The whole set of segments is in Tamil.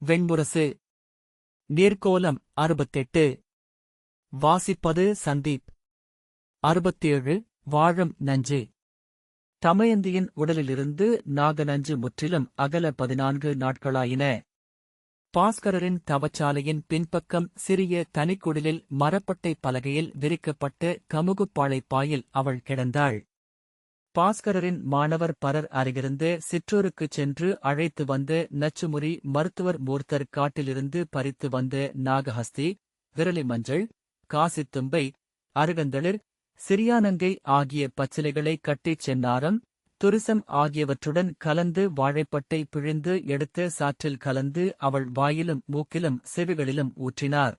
வெண்முரசு. நீர்க்கோலம் 68. வாசிப்பது சந்தீப். 67. வாழும் நஞ்சு. தமயந்தியின் உடலிலிருந்து நாகநஞ்சு முற்றிலும் அகல 14 நாட்களாயின. பாஸ்கரரின் தவச்சாலையின் பின்பக்கம் சிறிய தனிக்குடிலில் மரப்பட்டை பலகையில் விரிக்கப்பட்ட கமுகுப்பாளைப் பாயில் அவள் கிடந்தாள். பாஸ்கரரின் மாணவர் பலர் அருகிருந்து சிற்றூருக்குச் சென்று அழைத்து வந்த நச்சுமுறி மருத்துவர் மூர்த்தர் காட்டிலிருந்து பறித்து வந்த நாகஹஸ்தி, விரலி மஞ்சள், காசித்தும்பை, அருகந்தளிர், சிறியானங்கை ஆகிய பச்சிலைகளை கட்டிச் செந்நாரம், துரிசம் ஆகியவற்றுடன் கலந்து வாழைப்பட்டை பிழிந்து எடுத்த சாற்றில் கலந்து அவள் வாயிலும் மூக்கிலும் செவிகளிலும் ஊற்றினார்.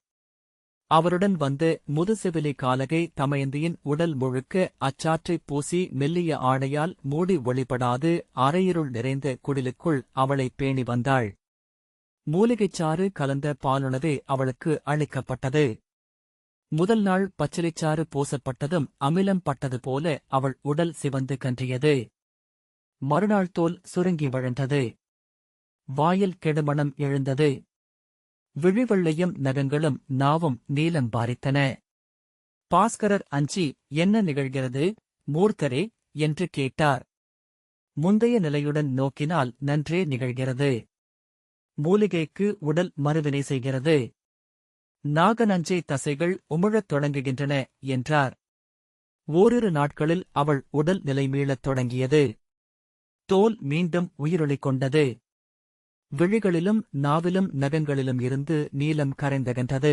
அவருடன் வந்து முதுசெவிலி காலகை தமயந்தியின் உடல் முழுக்க அச்சாற்றைப் பூசி மெல்லிய ஆடையால் மூடி ஒளிபடாது அரையிருள் நிறைந்த குடிலுக்குள் அவளை பேணி வந்தாள். மூலிகைச்சாறு கலந்த பாலுணவே அவளுக்கு அளிக்கப்பட்டது. முதல் நாள் பச்சிலைச்சாறு பூசப்பட்டதும் அமிலம் பட்டது போல அவள் உடல் சிவந்து கன்றியது. மறுநாள் தோல் சுருங்கி வழந்தது. வாயில் கெடுமணம் எழுந்தது. விழிவெள்ளையும் நகங்களும் நாவும் நீலம் பாரித்தன. பாஸ்கரர் அஞ்சி, என்ன நிகழ்கிறது மூர்த்தரே என்று கேட்டார். முந்தைய நிலையுடன் நோக்கினால் நன்றே நிகழ்கிறது. மூலிகைக்கு உடல் மறுவினை செய்கிறது. நாகநஞ்சை தசைகள் உமிழத் தொடங்குகின்றன என்றார். ஓரிரு நாட்களில் அவள் உடல் நிலை மீளத் தொடங்கியது. தோல் மீண்டும் உயிரொளி கொண்டது. விழிகளிலும் நாவிலும் நகங்களிலும் இருந்து நீலம் கரைந்தகன்றது.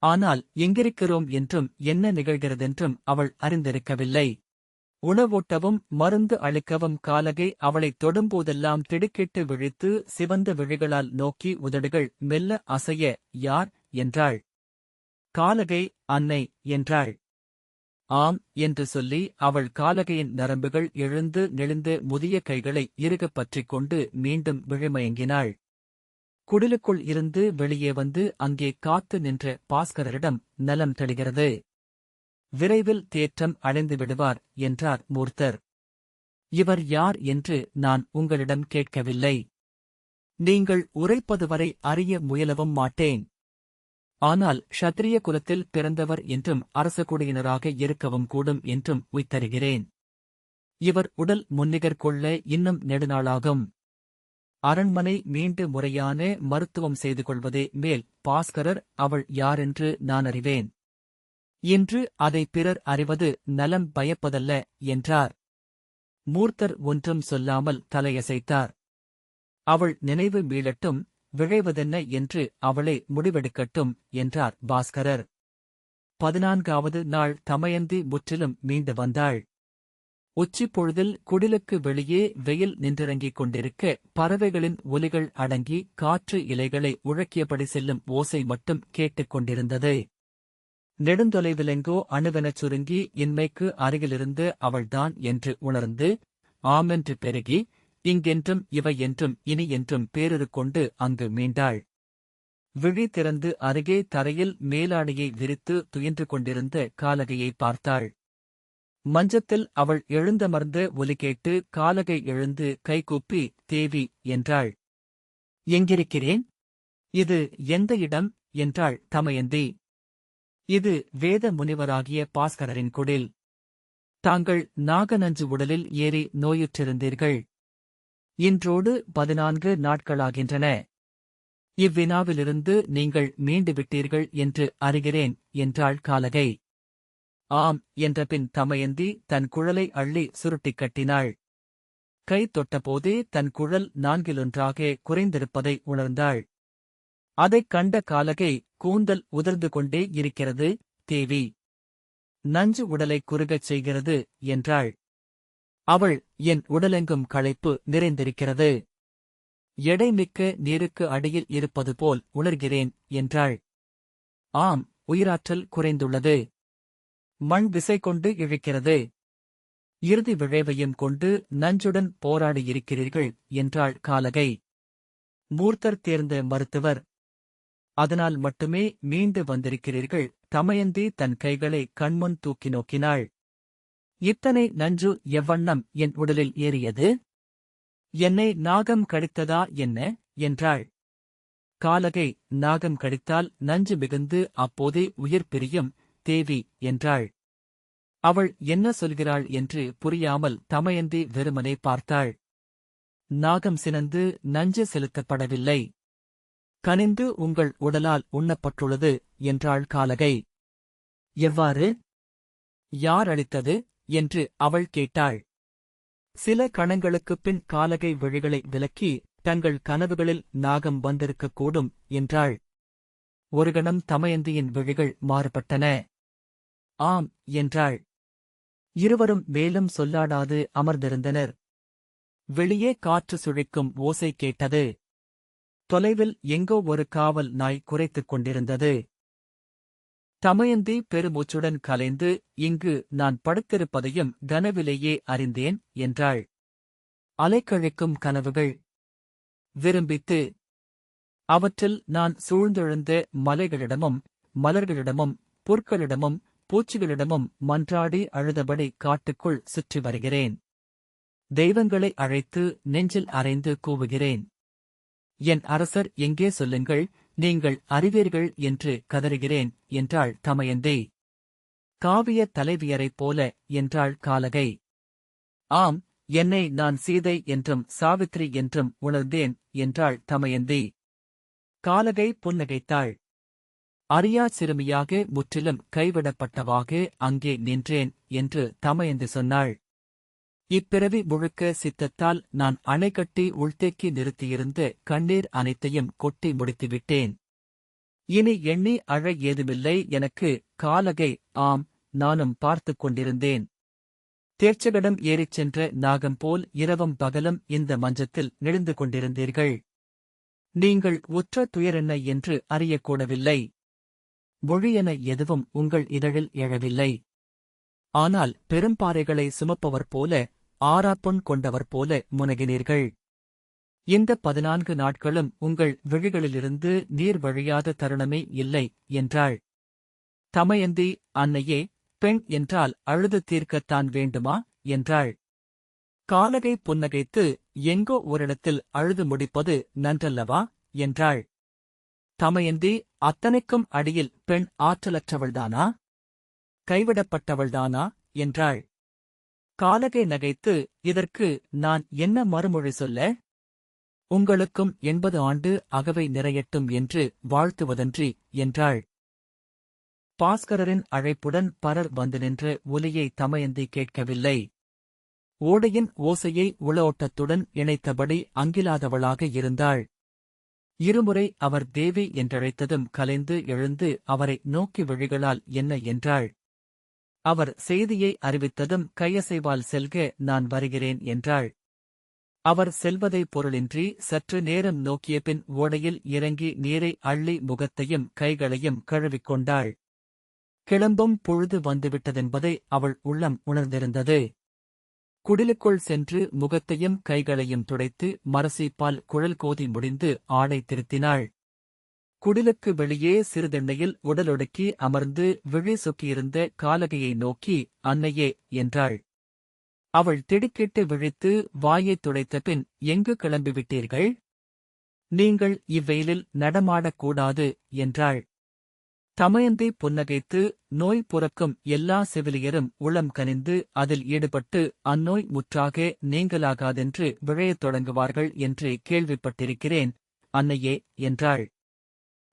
ஆனால் எங்கிருக்கிறோம் என்றும் என்ன நிகழ்கிறதென்றும் அவள் அறிந்திருக்கவில்லை. உணவூட்டவும் மருந்து அளிக்கவும் காலகை அவளைத் தொடும்போதெல்லாம் திடுக்கிட்டு விழித்து சிவந்த விழிகளால் நோக்கி உதடுகள் மெல்ல அசைய, யார் என்றாள். காலகை, அன்னை என்றாள். ஆம் என்று சொல்லி அவள் காலகையின் நரம்புகள் எழுந்து நெளிந்து முதிய கைகளை இறுகப் பற்றிக் கொண்டு மீண்டும் விழிமயங்கினாள். குடிலுக்குள் இருந்து வெளியே வந்து அங்கே காத்து நின்ற பாஸ்கரரிடம் நலம் தெளிகிறது. விரைவில் தேற்றம் அடைந்து விடுவார் என்றார் மூர்த்தர். இவர் யார் என்று நான் உங்களிடம் கேட்கவில்லை. நீங்கள் உரைப்பதுவரை அறிய முயலவும் மாட்டேன். ஆனால் க்ஷத்திரிய குலத்தில் பிறந்தவர் என்றும் அரசகுடியினராக இருக்கவும் கூடும் என்றும் உய்த்தருகிறேன். இவர் உடல் முன்னிகர் கொள்ள இன்னும் நெடுநாளாகும். அரண்மனை மீண்டு முறையான மருத்துவம் செய்து கொள்வதே மேல். பாஸ்கரர் அவள் யாரென்று நான் அறிவேன். இன்று அதை பிறர் அறிவது நலம் பயப்பதல்ல என்றார். மூர்த்தர் ஒன்றும் சொல்லாமல் தலையசைத்தார். அவள் நினைவு மீளட்டும், விழைவதென்ன என்று அவளே முடிவெடுக்கட்டும் என்றார் பாஸ்கரர். 14வது நாள் தமயந்தி முற்றிலும் மீண்டு வந்தாள். உச்சிப்பொழுதில் குடிலுக்கு வெளியே வெயில் நின்றிறங்கிக் கொண்டிருக்க பறவைகளின் ஒலிகள் அடங்கி காற்று இலைகளை உழக்கியபடி செல்லும் ஓசை மட்டும் கேட்டுக் கொண்டிருந்தது. நெடுந்தொலைவிலெங்கோ அணுவெனச் சுருங்கி இன்மைக்கு அருகிலிருந்து அவள்தான் என்று உணர்ந்து, ஆமென்று பெருகி, இங்கென்றும் இவை என்றும் இனி என்றும் பேருரு கொண்டு அங்கு மீண்டாள். விழி திறந்து அருகே தரையில் மேலாடையை விரித்து துயின்று கொண்டிருந்த காலகையை பார்த்தாள். மஞ்சத்தில் அவள் எழுந்தமர்ந்த ஒலி கேட்டு காலகை எழுந்து கைகூப்பி, தேவி என்றாள். எங்கிருக்கிறேன்? இது எந்த இடம் என்றாள் தமயந்தி. இது வேத முனிவராகிய பாஸ்கரரின் குடில். தாங்கள் நாகநஞ்சு உடலில் ஏறி நோயுற்றிருந்தீர்கள். இன்றோடு 14 நாட்களாகின்றன. இவ்வினாவிலிருந்து நீங்கள் மீண்டுவிட்டீர்கள் என்று அறிகிறேன் என்றாள் காலகை. ஆம் என்றபின் தமயந்தி தன் குழலை அள்ளி சுருட்டிக் கட்டினாள். கை தொட்டபோதே தன் குழல் 4 குறைந்திருப்பதை உணர்ந்தாள். அதைக் கண்ட காலகை, கூந்தல் உதிர்ந்து கொண்டே இருக்கிறது தேவி. நஞ்சு உடலை குறுகச் செய்கிறது என்றாள். அவள், என் உடலெங்கும் களைப்பு நிறைந்திருக்கிறது. எடைமிக்க நீருக்கு அடியில் இருப்பது போல் உணர்கிறேன் என்றாள். ஆம், உயிராற்றல் குறைந்துள்ளது. மண் விசை கொண்டு இழுக்கிறது. இறுதி விழைவையும் கொண்டு நஞ்சுடன் போராடியிருக்கிறீர்கள் என்றாள் காலகை. மூர்த்தர் தேர்ந்த மருத்துவர். அதனால் மட்டுமே மீண்டு வந்திருக்கிறீர்கள். தமயந்தி தன் கைகளை கண்முன் தூக்கி நோக்கினாள். இத்தனை நஞ்சு எவ்வண்ணம் என் உடலில் ஏறியது? என்னை நாகம் கடித்ததா என்ன என்றாள். காலகை, நாகம் கடித்தால் நஞ்சு மிகுந்து அப்போதே உயிர் பிரியும் தேவி என்றாள். அவள் என்ன சொல்கிறாள் என்று புரியாமல் தமயந்தி வெறுமனே பார்த்தாள். நாகம் சினந்து நஞ்சு செலுத்தப்படவில்லை. கனிந்து உங்கள் உடலால் உண்ணப்பட்டுள்ளது என்றாள் காலகை. எவ்வாறு? யார் அளித்தது என்று அவள் கேட்டாள். சில கணங்களுக்குப் பின் காலகை விழிகளை விலக்கி தங்கள் கனவுகளில் நாகம் வந்திருக்கக்கூடும் என்றாள். ஒரு கணம் தமயந்தியின் விழிகள் மாறுபட்டன. ஆம் என்றாள். இருவரும் மேலும் சொல்லாடாது அமர்ந்திருந்தனர். வெளியே காற்று சுழிக்கும் ஓசை கேட்டது. தொலைவில் எங்கோ ஒரு காவல் நாய் குரைத்துக் கொண்டிருந்தது. தமயந்தி பெருமூச்சுடன் கலைந்து, இங்கு நான் படுத்திருப்பதையும் கனவிலேயே அறிந்தேன் என்றாள். அலைக்கழிக்கும் கனவுகள். விரும்பித்து. அவற்றில் நான் சூழ்ந்தெழுந்த மலைகளிடமும் மலர்களிடமும் புற்களிடமும் பூச்சிகளிடமும் மன்றாடி அழுதபடி காட்டுக்குள் சுற்றி வருகிறேன். தெய்வங்களை அழைத்து நெஞ்சில் அறைந்து கூவுகிறேன். என் அரசர் எங்கே சொல்லுங்கள், நீங்கள் அறிவீர்கள் என்று கதறுகிறேன் என்றாள் தமயந்தி. காவிய தலைவியரைப் போல என்றாள் காலகை. ஆம், என்னை நான் சீதை என்றும் சாவித்ரி என்றும் உணர்ந்தேன் என்றாள் தமயந்தி. காலகை புன்னகைத்தாள். அறியா சிறுமியாக முற்றிலும் கைவிடப்பட்டவாக அங்கே நின்றேன் என்று தமயந்தி சொன்னாள். இப்பிறவி முழுக்க சித்தத்தால் நான் அணைகட்டி உள்தேக்கி நிறுத்தியிருந்த கண்ணீர் அனைத்தையும் கொட்டி முடித்துவிட்டேன். இனி எண்ணி அழ ஏதுமில்லை எனக்கு. காலகை. ஆம், நானும் பார்த்துக் கொண்டிருந்தேன். தேர்ச்சகடம் ஏறிச் சென்ற நாகம் போல் இரவும் பகலும் இந்த மஞ்சத்தில் நெளிந்து கொண்டிருந்தீர்கள். நீங்கள் உற்ற துயரென்ன என்று அறியக்கூடவில்லை. மொழியென எதுவும் உங்கள் இதழில் எழவில்லை. ஆனால் பெரும்பாறைகளை சுமப்பவர் போல, ஆறாப்பொன் கொண்டவர் போல முனகினீர்கள். இந்த 14 நாட்களும் உங்கள் விழிகளிலிருந்து நீர் வழியாத தருணமே இல்லை என்றாள். தமயந்தி, அன்னையே, பெண் என்றால் அழுது தீர்க்கத்தான் வேண்டுமா என்றாள். காலகை புன்னகைத்து, எங்கோ ஓரிடத்தில் அழுது முடிப்பது நன்றல்லவா என்றாள். தமயந்தி, அத்தனைக்கும் அடியில் பெண் ஆற்றலற்றவள்தானா? கைவிடப்பட்டவள்தானா என்றாள். காலகை நகைத்து, இதற்கு நான் என்ன மறுமொழி சொல்ல? உங்களுக்கும் 80 ஆண்டு அகவை நிறையட்டும் என்று வாழ்த்துவதன்றி என்றாள். பாஸ்கரரின் அழைப்புடன் பலர் வந்து நின்ற ஒலியை தமயந்தி கேட்கவில்லை. ஓடையின் ஓசையை உளோட்டத்துடன் இணைத்தபடி அங்கிலாதவளாக இருந்தாள். இருமுறை அவர் தேவி என்றழைத்ததும் கலைந்து எழுந்து அவரை நோக்கி விழிகளால் என்ன என்றாள். அவர் செய்தியை அறிவித்ததும் கையசைவால் செல்க, நான் வருகிறேன் என்றாள். அவர் செல்வதை பொருளின்றி சற்று நேரம் நோக்கிய பின் ஓடையில் இறங்கி நீரை அள்ளி முகத்தையும் கைகளையும் கழுவிக்கொண்டாள். கிளம்பும் பொழுது வந்துவிட்டதென்பதை அவள் உள்ளம் உணர்ந்திருந்தது. குடிலுக்குள் சென்று முகத்தையும் கைகளையும் துடைத்து மரசீப்பால் குழல் கோதி முடிந்து ஆடை திருத்தினாள். குடிலுக்கு வெளியே சிறிதெண்ணையில் உடலொடுக்கி அமர்ந்து விழி சொக்கியிருந்த காலகையை நோக்கி, அன்னையே என்றாள். அவள் திடுக்கிட்டு விழித்து வாயைத் துடைத்த பின், எங்கு கிளம்பிவிட்டீர்கள்? நீங்கள் இவ்வெயிலில் நடமாடக்கூடாது என்றாள். தமயந்தி புன்னகைத்து, நோய் புறக்கும் எல்லா செவிலியரும் உளம் கனிந்து அதில் ஈடுபட்டு அந்நோய் முற்றாக நீங்கலாகாதென்று விழையத் தொடங்குவார்கள் என்று கேள்விப்பட்டிருக்கிறேன், அன்னையே என்றாள்.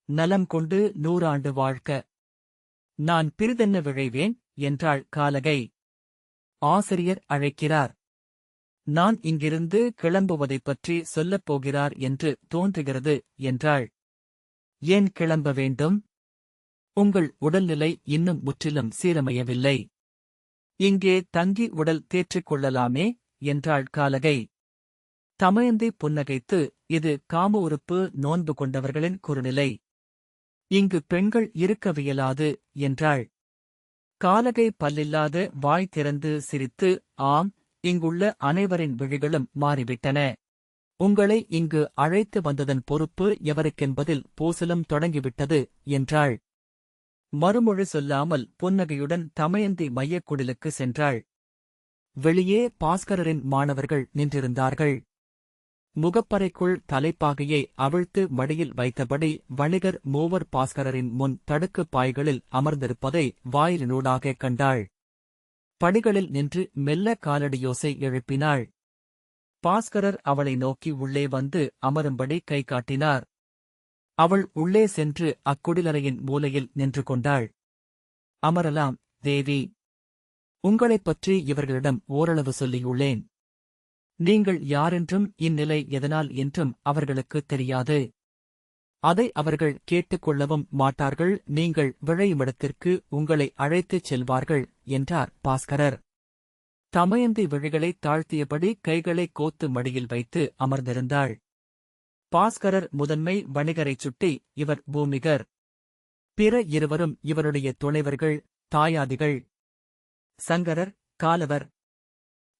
நலம் கொண்டு 100 ஆண்டு வாழ்க. நான் பிறிதென்ன விழைவேன் என்றாள் காலகை. ஆசிரியர் அழைக்கிறார். நான் இங்கிருந்து கிளம்புவதைப் பற்றி சொல்லப் போகிறார் என்று தோன்றுகிறது என்றாள். ஏன் கிளம்ப வேண்டும்? உங்கள் உடல்நிலை இன்னும் முற்றிலும் சீரமையவில்லை. இங்கே தங்கி உடல் தேற்றிக் கொள்ளலாமே என்றாள் காலகை. தமயந்தி புன்னகைத்து, இது காம உறுப்பு நோன்பு கொண்டவர்களின் குறுநிலை. இங்கு பெண்கள் இருக்கவியலாது என்றாள். காலகை பல்லில்லாத வாய் திறந்து சிரித்து, ஆம், இங்குள்ள அனைவரின் விழிகளும் மாறிவிட்டன. உங்களை இங்கு அழைத்து வந்ததன் பொறுப்பு எவருக்கென்பதில் பூசலும் தொடங்கிவிட்டது என்றாள். மறுமொழி சொல்லாமல் புன்னகையுடன் தமயந்தி மையக்குடிலுக்கு சென்றாள். வெளியே பாஸ்கரரின் மாணவர்கள் நின்றிருந்தார்கள். முகப்பறைக்குள் தலைப்பாகையை அவிழ்த்து மடியில் வைத்தபடி வணிகர் மூவர் பாஸ்கரரின் முன் தடுக்கு பாய்களில் அமர்ந்திருப்பதை வாயிலினூடாகக் கண்டாள். படிகளில் நின்று மெல்ல காலடியோசை எழுப்பினாள். பாஸ்கரர் அவளை நோக்கி உள்ளே வந்து அமரும்படி கை காட்டினார். அவள் உள்ளே சென்று அக்குடிலறையின் மூலையில் நின்று கொண்டாள். அமரலாம் தேவி. உங்களைப் பற்றி இவர்களிடம் ஓரளவு சொல்லியுள்ளேன். நீங்கள் யாரென்றும் இந்நிலை எதனால் என்றும் அவர்களுக்குத் தெரியாது. அதை அவர்கள் கேட்டுக்கொள்ளவும் மாட்டார்கள். நீங்கள் விழையுமிடத்திற்கு உங்களை அழைத்துச் செல்வார்கள் என்றார் பாஸ்கரர். தமயந்தி விழிகளைத் தாழ்த்தியபடி கைகளைக் கோத்து மடியில் வைத்து அமர்ந்திருந்தாள். பாஸ்கரர் முதன்மை வணிகரைச் சுட்டி, இவர் பூமிகர். பிற இருவரும் இவருடைய துணைவர்கள், தாயாதிகள். சங்கரர், காலவர்.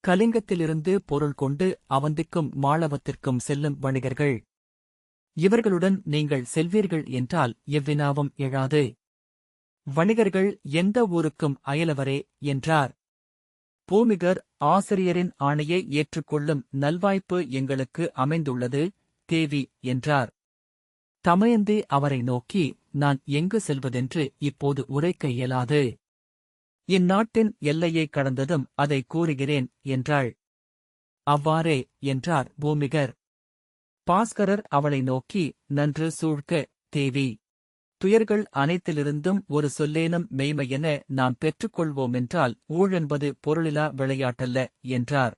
கலிங்கத்திலிருந்து பொருள் கொண்டு அவந்திக்கும் மாளவத்திற்கும் செல்லும் வணிகர்கள். இவர்களுடன் நீங்கள் செல்வீர்கள் என்றால் எவ்வினாவும் எழாது. வணிகர்கள் எந்த ஊருக்கும் அயலவரே என்றார். பூமிகர், ஆசிரியரின் ஆணையை ஏற்றுக்கொள்ளும் நல்வாய்ப்பு எங்களுக்கு அமைந்துள்ளது தேவி என்றார். தமயந்தி அவரை நோக்கி, நான் எங்கு செல்வதென்று இப்போது உரைக்க இயலாது. இந்நாட்டின் எல்லையைக் கடந்ததும் அதை கூறுகிறேன் என்றாள். அவ்வாறே என்றார் பூமிகர். பாஸ்கரர் அவளை நோக்கி, நன்று சூழ்க்க தேவி. துயர்கள் அனைத்திலிருந்தும் ஒரு சொல்லேனும் மெய்மையென நாம் பெற்றுக்கொள்வோமென்றால் ஊழென்பது பொருளிலா விளையாட்டல்ல என்றார்.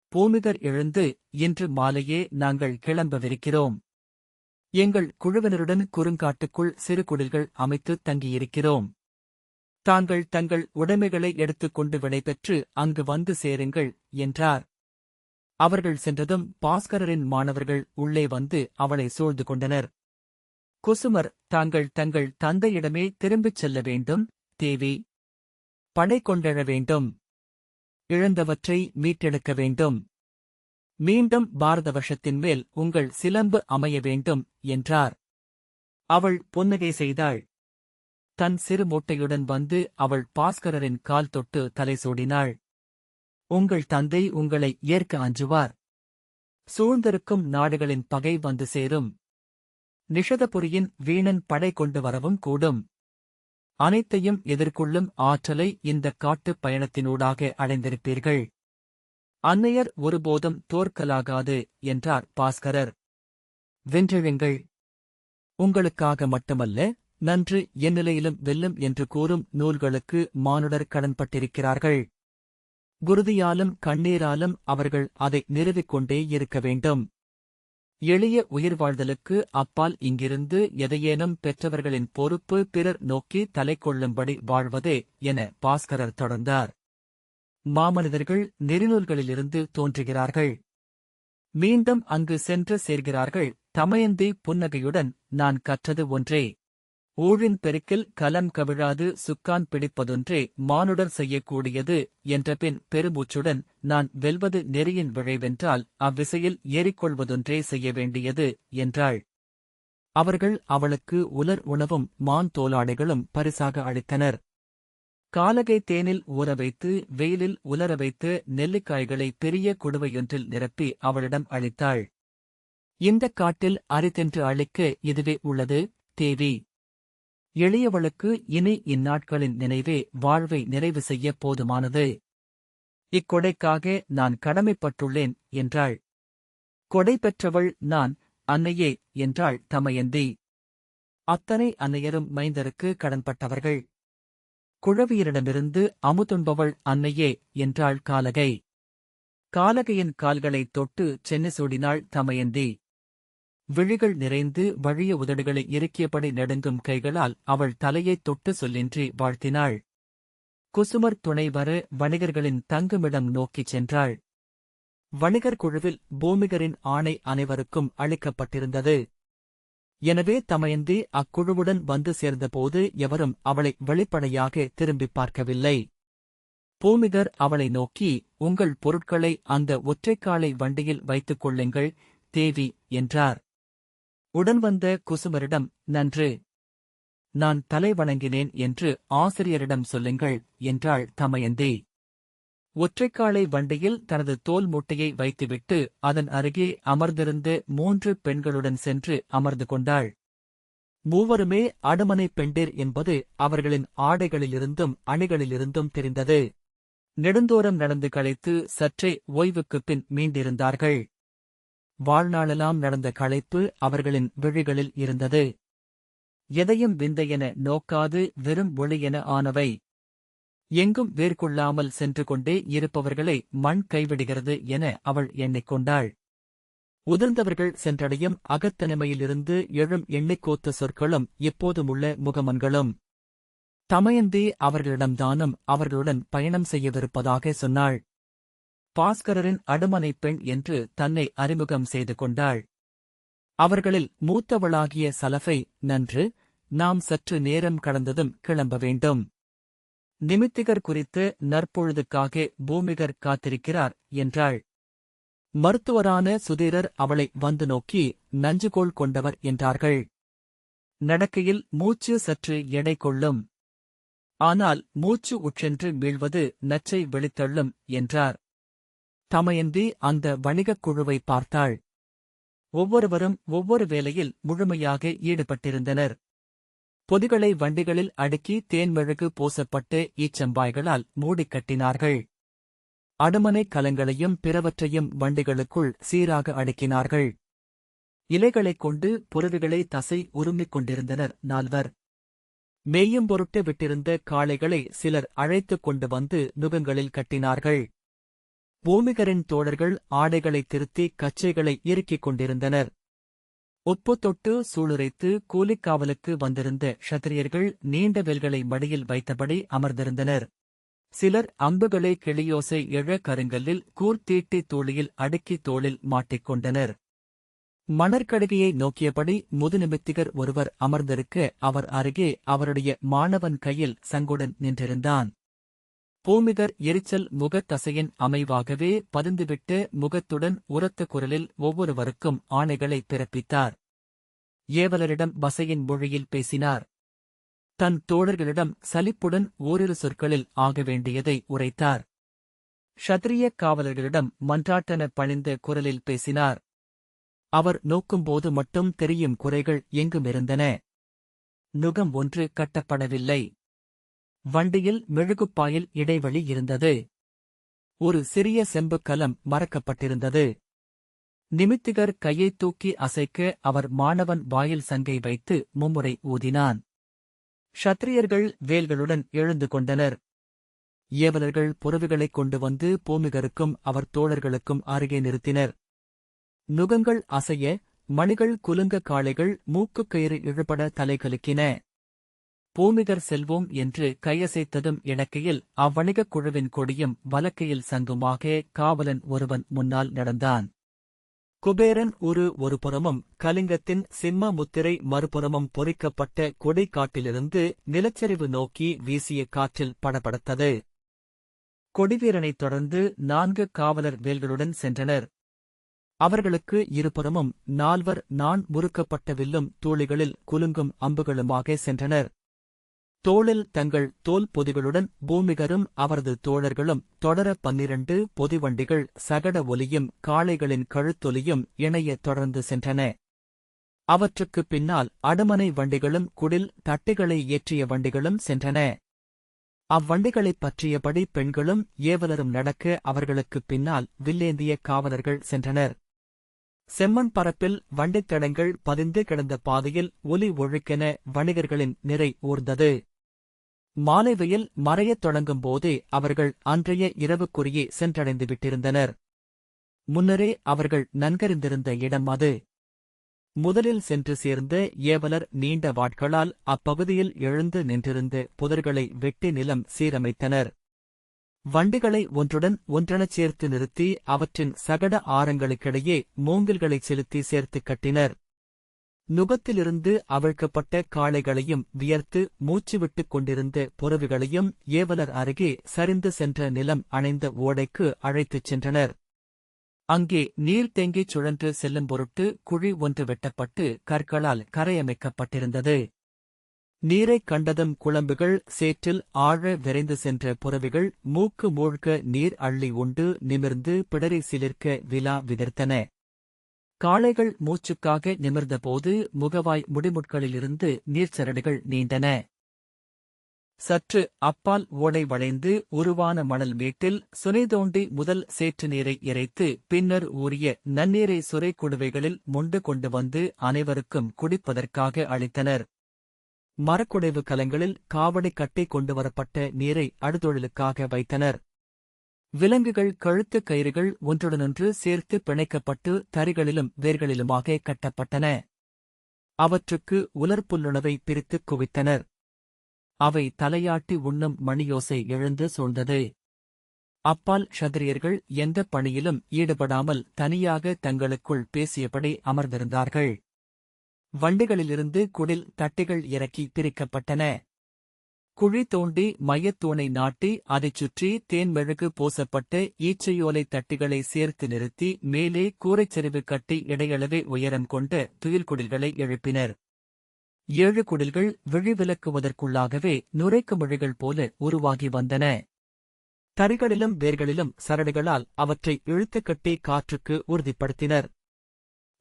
பூமிகர் எழுந்து, இன்று மாலையே நாங்கள் கிளம்பவிருக்கிறோம். எங்கள் குழுவினருடன் குறுங்காட்டுக்குள் சிறு குடில்கள் அமைத்து தங்கியிருக்கிறோம். தாங்கள் தங்கள் உடைமைகளை எடுத்துக்கொண்டு விடைபெற்று அங்கு வந்து சேருங்கள் என்றார். அவர்கள் சென்றதும் பாஸ்கரரின் மாணவர்கள் உள்ளே வந்து அவளை சூழ்ந்து கொண்டனர். குசுமர், தாங்கள் தங்கள் தந்தையிடமே திரும்பிச் செல்ல வேண்டும் தேவி. படை கொண்டெழ வேண்டும். இழந்தவற்றை மீட்டெடுக்க வேண்டும். மீண்டும் பாரத வசத்தின் மேல் உங்கள் சிலம்பு அமைய வேண்டும் என்றார். அவள் புன்னகை செய்தாள். தன் சிறு மூட்டையுடன் வந்து அவள் பாஸ்கரரின் கால் தொட்டு தலை சூடினாள். உங்கள் தந்தை உங்களை ஏற்க அஞ்சுவார். சூழ்ந்திருக்கும் நாடுகளின் பகை வந்து சேரும். நிஷதபுரியின் வீணன் படை கொண்டு வரவும் கூடும். அனைத்தையும் எதிர்கொள்ளும் ஆற்றலை இந்தக் காட்டுப் பயணத்தினூடாக அடைந்திருப்பீர்கள். அன்னையர் ஒருபோதும் தோற்கலாகாது என்றார் பாஸ்கரர். வென்றெழுங்கள். உங்களுக்காக மட்டுமல்ல, நன்று எந்நிலையிலும் வெல்லும் என்று கூறும் நூல்களுக்கு மானுடர் கடன்பட்டிருக்கிறார்கள். குருதியாலும் கண்ணீராலும் அவர்கள் அதை நிறுவிக் கொண்டே இருக்க வேண்டும். எளிய உயிர் வாழ்தலுக்கு அப்பால் இங்கிருந்து எதையேனும் பெற்றவர்களின் பொறுப்பு பிறர் நோக்கி தலை கொள்ளும்படி வாழ்வதே என பாஸ்கரர் தொடர்ந்தார். மாமனிதர்கள் நெறிநூல்களிலிருந்து தோன்றுகிறார்கள். மீண்டும் அங்கு சென்று சேர்கிறார்கள். தமயந்தி புன்னகையுடன், நான் கற்றது ஒன்றே. ஊழின் பெருக்கில் கலம் கவிழாது சுக்கான் பிடிப்பதொன்றே மானுடர் செய்யக்கூடியது என்றபின் பெருமூச்சுடன், நான் வெல்வது நெறியின் விளைவென்றால் அவ்விசையில் ஏறிக்கொள்வதொன்றே செய்ய வேண்டியது என்றாள். அவர்கள் அவளுக்கு உலர் உணவும் மான் தோலாடைகளும் பரிசாக அளித்தனர். காலகை தேனில் ஊற வைத்து வெயிலில் உலர வைத்து நெல்லிக்காய்களை பெரிய குடுவையொன்றில் நிரப்பி அவளிடம் அளித்தாள். இந்தக் காட்டில் அரிதென்று அளிக்க இதுவே உள்ளது தேவி. எளியவளுக்கு இனி இந்நாட்களின் நினைவே வாழ்வை நிறைவு செய்ய போதுமானது. இக்கொடைக்காக நான் கடமைப்பட்டுள்ளேன் என்றாள். கொடை பெற்றவள் நான், அன்னையே என்றாள் தமயந்தி. அத்தனை அன்னையரும் மைந்தருக்கு கடன்பட்டவர்கள். குழவியரிடமிருந்து அமுதுண்பவள் அன்னையே என்றாள் காலகை. காலகையின் கால்களைத் தொட்டு சென்னி சூடினாள் தமயந்தி. விழிகள் நிறைந்து வழிய உதடுகளை இறுக்கியபடி நெடுங்கும் கைகளால் அவள் தலையைத் தொட்டு சொல்லின்றி வாழ்த்தினாள். குசுமர் துணை வர வணிகர்களின் தங்குமிடம் நோக்கிச் சென்றாள். வணிகர் குழுவில் பூமிகரின் ஆணை அனைவருக்கும் அளிக்கப்பட்டிருந்தது. எனவே தமயந்தி அக்குழுவுடன் வந்து சேர்ந்தபோது எவரும் அவளை வெளிப்படையாக திரும்பிப் பார்க்கவில்லை. பூமிகர் அவளை நோக்கி, உங்கள் பொருட்களை அந்த ஒற்றைக்காலை வண்டியில் வைத்துக் கொள்ளுங்கள் தேவி என்றார். உடன் வந்த குசுமரிடம், நன்று, நான் தலை வணங்கினேன் என்று ஆசிரியரிடம் சொல்லுங்கள் என்றாள் தமயந்தி. ஒற்றைக்காலை வண்டியில் தனது தோல் மூட்டையை வைத்துவிட்டு அதன் அருகே அமர்ந்திருந்த 3 பெண்களுடன் சென்று அமர்ந்து கொண்டாள். மூவருமே அடுமனை பெண்டிர் என்பது அவர்களின் ஆடைகளிலிருந்தும் அணிகளிலிருந்தும் தெரிந்தது. நெடுந்தோறும் நடந்து களைத்து சற்றே ஓய்வுக்குப் பின் மீண்டிருந்தார்கள். வாழ்நாளெல்லாம் நடந்த களைப்பு அவர்களின் விழிகளில் இருந்தது. எதையும் விந்தையென நோக்காது வெறும் ஒளியென ஆனவை. எங்கும் வேர்கொள்ளாமல் சென்று கொண்டே இருப்பவர்களை மண் கைவிடுகிறது என அவள் எண்ணிக்கொண்டாள். உதிர்ந்தவர்கள் சென்றடையும் அகத்தனிமையிலிருந்து எழும் எண்ணிக்கோத்த சொற்களும் எப்போதுமுள்ள முகமன்களும். தமயந்தி அவர்களிடம்தானும் அவர்களுடன் பயணம் செய்யவிருப்பதாக சொன்னாள். பாஸ்கரரின் அடுமனை பெண் என்று தன்னை அறிமுகம் செய்து கொண்டாள். அவர்களில் மூத்தவளாகிய சலஃபை, நன்று, நாம் சற்று நேரம் கடந்ததும் கிளம்ப வேண்டும். நிமித்திகர் குறித்து நற்பொழுதுக்காக பூமிகர் காத்திருக்கிறார் என்றாள். மருத்துவரான சுதீரர் அவளை வந்து நோக்கி நஞ்சுகோள் கொண்டவர் என்றார்கள். நடக்கையில் மூச்சு சற்று எடை கொள்ளும். ஆனால் மூச்சு உற்றென்று மீள்வது நச்சை வெளித்தள்ளும் என்றார். தமயந்தி அந்த வணிகக் குழுவை பார்த்தாள். ஒவ்வொருவரும் ஒவ்வொரு வேலையில் முழுமையாக ஈடுபட்டிருந்தனர். பொதிகளை வண்டிகளில் அடுக்கி தேன்மெழுகு பூசப்பட்டு ஈச்சம்பாய்களால் மூடிக் கட்டினார்கள். அடுமனை கலங்களையும் பிறவற்றையும் வண்டிகளுக்குள் சீராக அடுக்கினார்கள். இலைகளைக் கொண்டு புரவிகளை தசை உருமிக் கொண்டிருந்தனர் 4. மேயும் பொருட்டு விட்டிருந்த காளைகளை சிலர் அழைத்துக் கொண்டு வந்து நுகங்களில் கட்டினார்கள். பூமிகரின் தோழர்கள் ஆடைகளைத் திருத்தி கச்சைகளை இறுக்கிக் கொண்டிருந்தனர். ஒப்பு தொட்டு சூளுரைத்து கூலிக்காவலுக்கு வந்திருந்த க்ஷத்திரியர்கள் நீண்ட வேல்களை மடியில் வைத்தபடி அமர்ந்திருந்தனர். சிலர் அம்புகளை கிளியோசை எழ கருங்கல்லில் கூர்த்தீட்டி தூளியில் அடுக்கி தோளில் மாட்டிக்கொண்டனர். மணற்கடுகையை நோக்கியபடி முதுநிமித்திகர் ஒருவர் அமர்ந்திருக்க அவர் அருகே அவருடைய மாணவன் கையில் சங்குடன் நின்றிருந்தான். பூமிகர் எரிச்சல் முகத்தசையின் அமைவாகவே பதிந்துவிட்டு முகத்துடன் உரத்த குரலில் ஒவ்வொருவருக்கும் ஆணைகளை பிறப்பித்தார். ஏவலரிடம் பசையின் மொழியில் பேசினார். தன் தோழர்களிடம் சலிப்புடன் ஓரிரு சொற்களில் ஆக வேண்டியதை உரைத்தார். க்ஷத்திரிய காவலர்களிடம் மன்றாட்டென பணிந்த குரலில் பேசினார். அவர் நோக்கும்போது மட்டும் தெரியும் குறைகள் எங்குமிருந்தன. நுகம் ஒன்று கட்டப்படவில்லை. வண்டியில் மெழுகுப்பாயில் இடைவெளி இருந்தது. ஒரு சிறிய செம்புக் கலம் மறக்கப்பட்டிருந்தது. நிமித்திகர் கையைத் தூக்கி அசைக்க அவர் மாணவன் வாயில் சங்கை வைத்து மும்முறை ஊதினான். க்ஷத்திரியர்கள் வேல்களுடன் எழுந்து கொண்டனர். ஏவலர்கள் புறவிகளைக் கொண்டு வந்து பூமிகருக்கும் அவர் தோழர்களுக்கும் அருகே நிறுத்தினர். நுகங்கள் அசைய, மணிகள் குலுங்க, காளைகள் மூக்குக் கயிறு இழுபட தலைகலுக்கின. பூமிகர் செல்வோம் என்று கையசைத்ததும் இடக்கையில் அவ்வணிகக் குழுவின் கொடியும் வலக்கையில் சங்குமாக காவலன் ஒருவன் முன்னால் நடந்தான். குபேரன் ஒரு புறமும் கலிங்கத்தின் சிம்ம முத்திரை மறுபுறமும் பொறிக்கப்பட்ட கொடிக்காட்டிலிருந்து நிலச்சரிவு நோக்கி வீசிய காற்றில் படபடத்தது. கொடிவீரனைத் தொடர்ந்து 4 காவலர் வேல்களுடன் சென்றனர். அவர்களுக்கு இருபுறமும் 4 நான் முறுக்கப்பட்ட வில்லும் தூளிகளில் குலுங்கும் அம்புகளுமாக சென்றனர். தோளில் தங்கள் தோல் பொதிகளுடன் பூமிகரும் அவரது தோழர்களும் தொடர 12 பொதிவண்டிகள் சகட ஒலியும் காளைகளின் கழுத்தொலியும் இணைய தொடர்ந்து சென்றன. அவற்றுக்குப் பின்னால் அடுமனை வண்டிகளும் குடில் தட்டுகளை ஏற்றிய வண்டிகளும் சென்றன. அவ்வண்டிகளைப் பற்றியபடி பெண்களும் ஏவலரும் நடக்க அவர்களுக்குப் பின்னால் வில்லேந்திய காவலர்கள் சென்றனர். செம்மண் பரப்பில் வண்டித்தடங்கள் பதிந்து கிடந்த பாதையில் ஒலி ஒழுக்கென வணிகர்களின் நிறை ஊர்ந்தது. மாலை வெயில் மறையத் தொடங்கும் போதே அவர்கள் அன்றைய இரவுக்குறியே சென்றடைந்து விட்டிருந்தனர். முன்னரே அவர்கள் நன்கறிந்திருந்த இடம் அது. முதலில் சென்று சேர்ந்த ஏவலர் நீண்ட வாட்களால் அப்பகுதியில் எழுந்து நின்றிருந்த புதர்களை வெட்டி நிலம் சீரமைத்தனர். வண்டிகளை ஒன்றுடன் ஒன்றெனச் சேர்த்து நிறுத்தி அவற்றின் சகட ஆரங்களுக்கிடையே மூங்கில்களைச் செலுத்தி சேர்த்துக் கட்டினர். நுகத்திலிருந்து அவிழ்க்கப்பட்ட காளைகளையும் வியர்த்து மூச்சுவிட்டுக் கொண்டிருந்த புறவிகளையும் ஏவலர் அருகே சரிந்து சென்ற நிலம் அணைந்த ஓடைக்கு அழைத்துச் சென்றனர். அங்கே நீர் தேங்கிச் சுழன்று செல்லும் பொருட்டு குழி ஒன்று வெட்டப்பட்டு கற்களால் கரையமைக்கப்பட்டிருந்தது. நீரைக் கண்டதும் குளம்புகள் சேற்றில் ஆழ விரைந்து சென்ற புறவிகள் மூக்கு மூழ்க நீர் அள்ளி உண்டு நிமிர்ந்து பிடரி சிலிர்க்க விலா விதிர்த்தன. காளைகள் மூச்சுக்காக நிமிர்ந்தபோது முகவாய் முடிமுட்களிலிருந்து நீர்ச்சரடுகள் நீண்டன. சற்று அப்பால் ஓடை வளைந்து உருவான மணல் மேட்டில் சுனை தோண்டி முதல் சேற்று நீரை இறைத்து பின்னர் ஊறிய நன்னீரை சுரை குடுவைகளில் மொண்டு கொண்டு வந்து அனைவருக்கும் குடிப்பதற்காக அளித்தனர். மரக்குடைவு கலங்களில் காவடி கட்டி கொண்டுவரப்பட்ட நீரை அடுதொழிலுக்காக வைத்தனர். விலங்குகள் கழுத்து கயிறுகள் ஒன்றுடனொன்று சேர்த்து பிணைக்கப்பட்டு தறிகளிலும் வேர்களிலுமாக கட்டப்பட்டன. அவற்றுக்கு உலர்புல்லுணவை பிரித்துக் குவித்தனர். அவை தலையாட்டி உண்ணும் மணியோசை எழுந்து சூழ்ந்தது. அப்பால் க்ஷத்திரியர்கள் எந்தப் பணியிலும் ஈடுபடாமல் தனியாக தங்களுக்குள் பேசியபடி அமர்ந்திருந்தார்கள். வண்டிகளிலிருந்து குடில் தட்டிகள் இறக்கி பிரிக்கப்பட்டன. குழி தோண்டி மையத்தூணை நாட்டி அதைச் சுற்றி தேன்மெழுகு பூசப்பட்ட ஈச்சையோலை தட்டிகளை சேர்த்து நிறுத்தி மேலே கூரைச்சரிவு கட்டி இடையளவே உயரம் கொண்ட துயில்குடில்களை எழுப்பினர். 7 குடில்கள் விழிவிலக்குவதற்குள்ளாகவே நுரைக்குமிழிகள் போல உருவாகி வந்தன. தறிகளிலும் வேர்களிலும் சரடுகளால் அவற்றை இழுத்துக் கட்டி காற்றுக்கு உறுதிப்படுத்தினர்.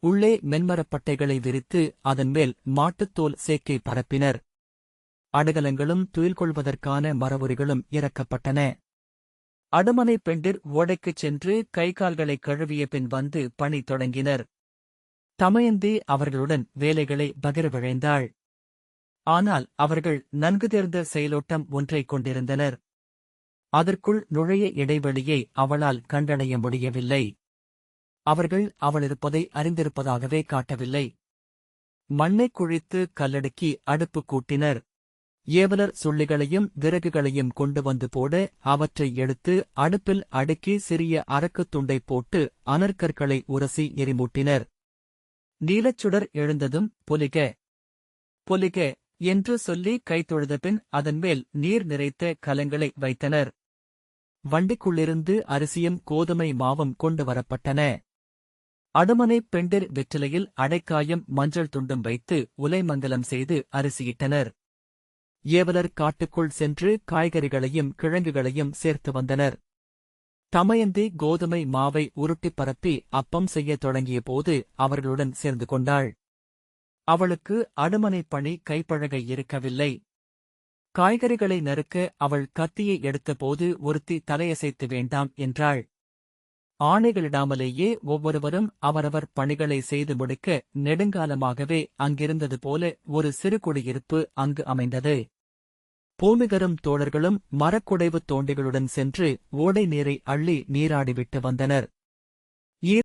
உள்ளே மென்மரப்பட்டைகளை விரித்து அதன்மேல் மாட்டுத்தோல் சேக்கை பரப்பினர். அடகலங்களும் துயில் கொள்வதற்கான மரவுரிகளும் இறக்கப்பட்டன. அடுமனை பெண்டிர் ஓடைக்குச் சென்று கைகால்களை கழுவிய பின் வந்து பணி தொடங்கினர். தமயந்தி அவர்களுடன் வேலைகளை பகிரவிழைந்தாள். ஆனால் அவர்கள் நன்கு தேர்ந்த செயலோட்டம் ஒன்றைக் கொண்டிருந்தனர். அதற்குள் நுழைய இடைவெளியை அவளால் கண்டடைய முடியவில்லை. அவர்கள் அவளிருப்பதை அறிந்திருப்பதாகவே காட்டவில்லை. மண்ணைக் குழித்து கல்லடுக்கி அடுப்பு கூட்டினர். ஏவலர் சுள்ளிகளையும் விறகுகளையும் கொண்டு வந்து போட அவற்றை எடுத்து அடுப்பில் அடுக்கி சிறிய அரக்குத் துண்டைப் போட்டு அனற்கற்களை உரசி எரிமூட்டினர். நீலச்சுடர் எழுந்ததும் பொலிக பொலிக என்று சொல்லி கைதொழுதபின் அதன்மேல் நீர் நிறைத்த கலங்களை வைத்தனர். வண்டிக்குள்ளிருந்து அரிசியும் கோதுமை மாவும் கொண்டு வரப்பட்டன. அடுமனை பெண்டிர் வெற்றிலையில் அடைக்காயம் மஞ்சள் துண்டும் வைத்து உலைமங்கலம் செய்து அரிசியிட்டனர். ஏவலர் காட்டுக்குள் சென்று காய்கறிகளையும் கிழங்குகளையும் சேர்த்து வந்தனர். தமயந்தி கோதுமை மாவை உருட்டிப் பரப்பி அப்பம் செய்யத் தொடங்கிய போது அவர்களுடன் சேர்ந்து கொண்டாள். அவளுக்கு அடுமனைப் பணி கைப்பழக இருக்கவில்லை. காய்கறிகளை நறுக்க அவள் கத்தியை எடுத்தபோது ஒருத்தி தலையசைத்து வேண்டாம் என்றாள். ஆணைகளிடாமலேயே ஒவ்வொருவரும் அவரவர் பணிகளை செய்து முடிக்க நெடுங்காலமாகவே அங்கிருந்தது போல ஒரு சிறு குடியிருப்பு அங்கு அமைந்தது. பூமிகரும் தோழர்களும் மரக்குடைவு தோண்டிகளுடன் சென்று ஓடை நீரை அள்ளி நீராடிவிட்டு வந்தனர்.